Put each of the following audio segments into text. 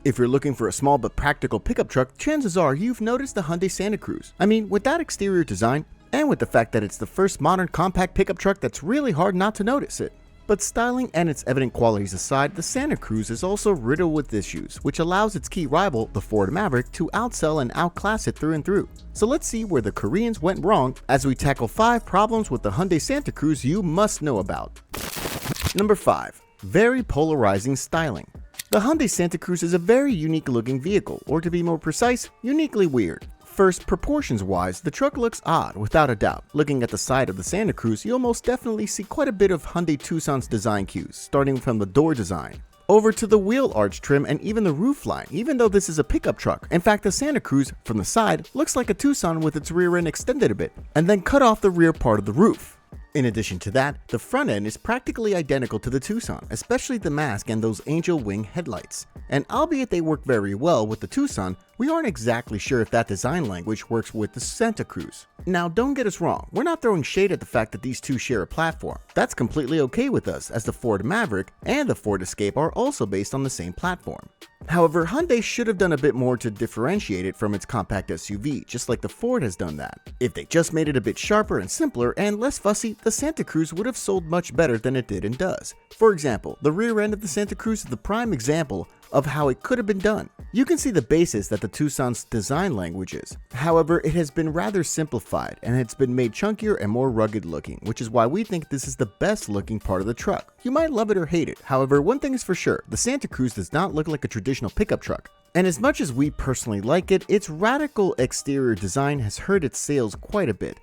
If you're looking for a small but practical pickup truck, chances are you've noticed the Hyundai Santa Cruz. I mean, with that exterior design, and with the fact that it's the first modern compact pickup truck, that's really hard not to notice it. But styling and its evident qualities aside, the Santa Cruz is also riddled with issues, which allows its key rival, the Ford Maverick, to outsell and outclass it through and through. So let's see where the Koreans went wrong as we tackle 5 problems with the Hyundai Santa Cruz you must know about. Number 5. Very polarizing styling. The Hyundai Santa Cruz is a very unique looking vehicle, or to be more precise, uniquely weird. First, proportions-wise, the truck looks odd, without a doubt. Looking at the side of the Santa Cruz, you'll most definitely see quite a bit of Hyundai Tucson's design cues, starting from the door design, over to the wheel arch trim and even the roofline, even though this is a pickup truck. In fact, the Santa Cruz, from the side, looks like a Tucson with its rear end extended a bit, and then cut off the rear part of the roof. In addition to that, the front end is practically identical to the Tucson, especially the mask and those angel wing headlights. And albeit they work very well with the Tucson, we aren't exactly sure if that design language works with the Santa Cruz. Now don't get us wrong, we're not throwing shade at the fact that these two share a platform. That's completely okay with us, as the Ford Maverick and the Ford Escape are also based on the same platform. However, Hyundai should have done a bit more to differentiate it from its compact SUV, just like the Ford has done that. If they just made it a bit sharper and simpler and less fussy, the Santa Cruz would have sold much better than it did and does. For example, the rear end of the Santa Cruz is the prime example of how it could have been done. You can see the basis that the Tucson's design language is. However, it has been rather simplified and it's been made chunkier and more rugged looking, which is why we think this is the best looking part of the truck. You might love it or hate it. However, one thing is for sure, the Santa Cruz does not look like a traditional pickup truck. And as much as we personally like it, its radical exterior design has hurt its sales quite a bit.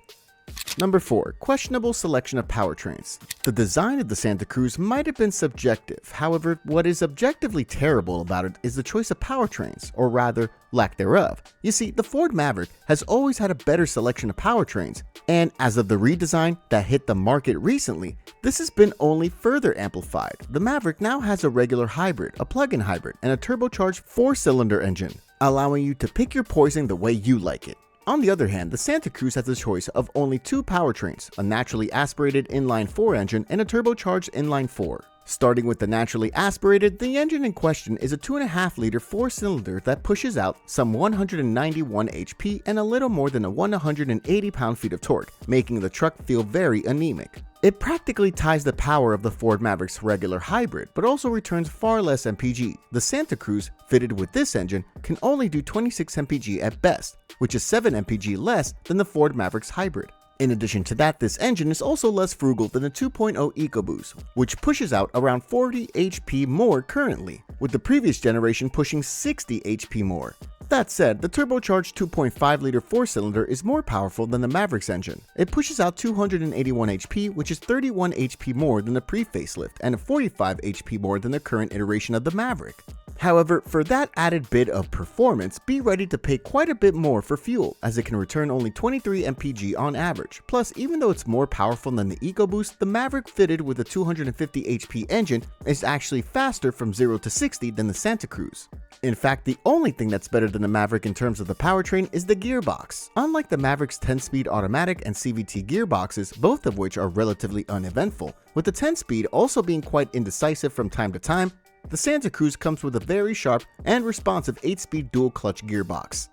Number 4. Questionable selection of powertrains. The design of the Santa Cruz might have been subjective. However, what is objectively terrible about it is the choice of powertrains, or rather, lack thereof. You see, the Ford Maverick has always had a better selection of powertrains, and as of the redesign that hit the market recently, this has been only further amplified. The Maverick now has a regular hybrid, a plug-in hybrid, and a turbocharged 4-cylinder engine, allowing you to pick your poison the way you like it. On the other hand, the Santa Cruz has a choice of only 2 powertrains, a naturally aspirated inline-4 engine and a turbocharged inline-4. Starting with the naturally aspirated, the engine in question is a 2.5-liter 4-cylinder that pushes out some 191 HP and a little more than 180 pound-feet of torque, making the truck feel very anemic. It practically ties the power of the Ford Maverick's regular hybrid, but also returns far less MPG. The Santa Cruz, fitted with this engine, can only do 26 MPG at best, which is 7 MPG less than the Ford Maverick's hybrid. In addition to that, this engine is also less frugal than the 2.0 EcoBoost, which pushes out around 40 HP more currently, with the previous generation pushing 60 HP more. That said, the turbocharged 2.5-liter 4-cylinder is more powerful than the Maverick's engine. It pushes out 281 HP, which is 31 HP more than the pre-facelift, and 45 HP more than the current iteration of the Maverick. However, for that added bit of performance, be ready to pay quite a bit more for fuel, as it can return only 23 MPG on average. Plus, even though it's more powerful than the EcoBoost, the Maverick fitted with a 250 HP engine is actually faster from 0 to 60 than the Santa Cruz. In fact, the only thing that's better than the Maverick in terms of the powertrain is the gearbox. Unlike the Maverick's 10-speed automatic and CVT gearboxes, both of which are relatively uneventful, with the 10-speed also being quite indecisive from time to time, the Santa Cruz comes with a very sharp and responsive 8-speed dual-clutch gearbox.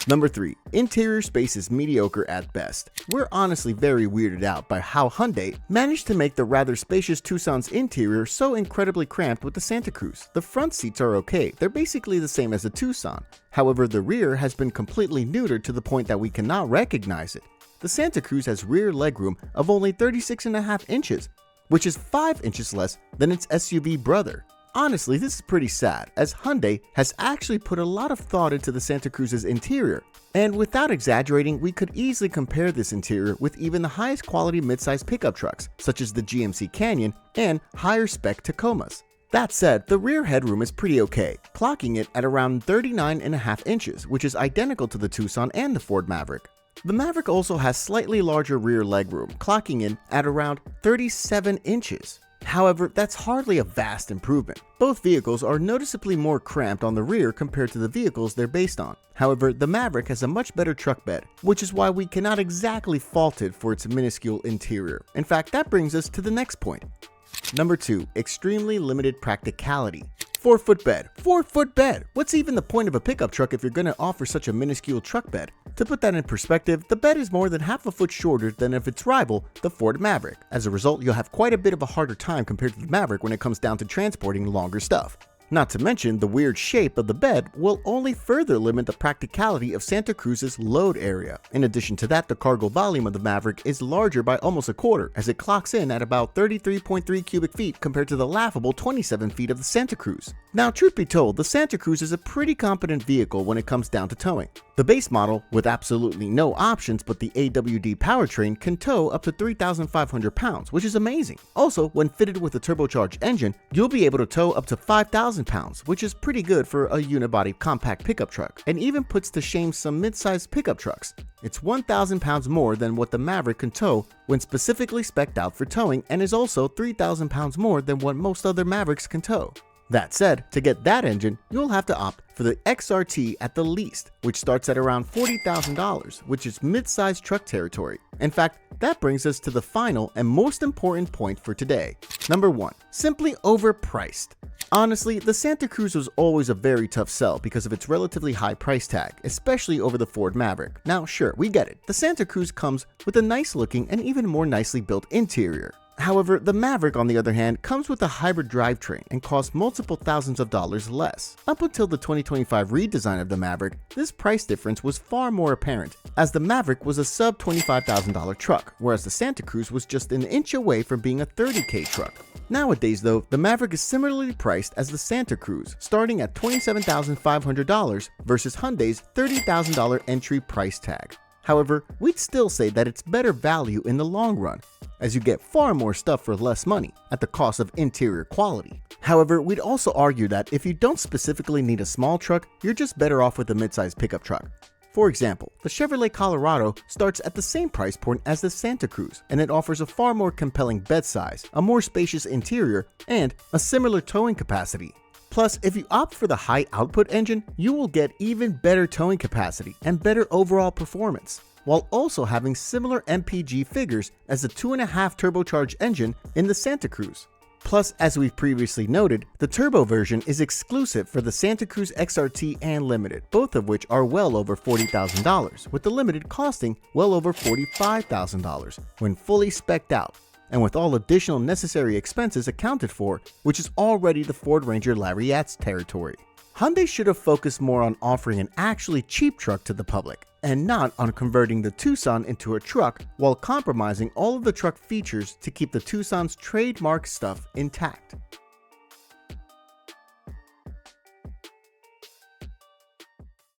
Number 3. Interior space is mediocre at best. We're honestly very weirded out by how Hyundai managed to make the rather spacious Tucson's interior so incredibly cramped with the Santa Cruz. The front seats are okay, they're basically the same as the Tucson. However, the rear has been completely neutered to the point that we cannot recognize it. The Santa Cruz has rear legroom of only 36.5 inches, which is 5 inches less than its SUV brother. Honestly, this is pretty sad, as Hyundai has actually put a lot of thought into the Santa Cruz's interior, and without exaggerating, we could easily compare this interior with even the highest quality midsize pickup trucks, such as the GMC Canyon and higher spec Tacomas. That said, the rear headroom is pretty okay, clocking it at around 39.5 inches, which is identical to the Tucson and the Ford Maverick. The Maverick also has slightly larger rear legroom, clocking in at around 37 inches. However, that's hardly a vast improvement. Both vehicles are noticeably more cramped on the rear compared to the vehicles they're based on. However, the Maverick has a much better truck bed, which is why we cannot exactly fault it for its minuscule interior. In fact, that brings us to the next point. Number 2. Extremely limited practicality. 4-foot bed. 4-foot bed! What's even the point of a pickup truck if you're going to offer such a minuscule truck bed? To put that in perspective, the bed is more than half a foot shorter than of its rival, the Ford Maverick. As a result, you'll have quite a bit of a harder time compared to the Maverick when it comes down to transporting longer stuff. Not to mention, the weird shape of the bed will only further limit the practicality of Santa Cruz's load area. In addition to that, the cargo volume of the Maverick is larger by almost a quarter, as it clocks in at about 33.3 cubic feet compared to the laughable 27 feet of the Santa Cruz. Now, truth be told, the Santa Cruz is a pretty competent vehicle when it comes down to towing. The base model, with absolutely no options but the AWD powertrain, can tow up to 3,500 pounds, which is amazing. Also, when fitted with a turbocharged engine, you'll be able to tow up to 5,000 pounds, which is pretty good for a unibody compact pickup truck, and even puts to shame some mid-sized pickup trucks. It's 1,000 pounds more than what the Maverick can tow when specifically spec'd out for towing, and is also 3,000 pounds more than what most other Mavericks can tow. That said, to get that engine, you'll have to opt for the XRT at the least, which starts at around $40,000, which is mid-sized truck territory. In fact, that brings us to the final and most important point for today. Number 1. Simply overpriced. Honestly, the Santa Cruz was always a very tough sell because of its relatively high price tag, especially over the Ford Maverick. Now sure, we get it. The Santa Cruz comes with a nice looking and even more nicely built interior. However, the Maverick, on the other hand, comes with a hybrid drivetrain and costs multiple thousands of dollars less. Up until the 2025 redesign of the Maverick, this price difference was far more apparent, as the Maverick was a sub $25,000 truck, whereas the Santa Cruz was just an inch away from being a $30,000 truck. Nowadays though, the Maverick is similarly priced as the Santa Cruz, starting at $27,500 versus Hyundai's $30,000 entry price tag. However, we'd still say that it's better value in the long run, as you get far more stuff for less money at the cost of interior quality. However, we'd also argue that if you don't specifically need a small truck, you're just better off with a mid-sized pickup truck. For example, the Chevrolet Colorado starts at the same price point as the Santa Cruz, and it offers a far more compelling bed size, a more spacious interior, and a similar towing capacity. Plus, if you opt for the high output engine, you will get even better towing capacity and better overall performance, while also having similar MPG figures as the 2.5 turbocharged engine in the Santa Cruz. Plus, as we've previously noted, the turbo version is exclusive for the Santa Cruz XRT and Limited, both of which are well over $40,000, with the Limited costing well over $45,000 when fully spec'd out, and with all additional necessary expenses accounted for, which is already the Ford Ranger Lariat's territory. Hyundai should have focused more on offering an actually cheap truck to the public, and not on converting the Tucson into a truck while compromising all of the truck features to keep the Tucson's trademark stuff intact.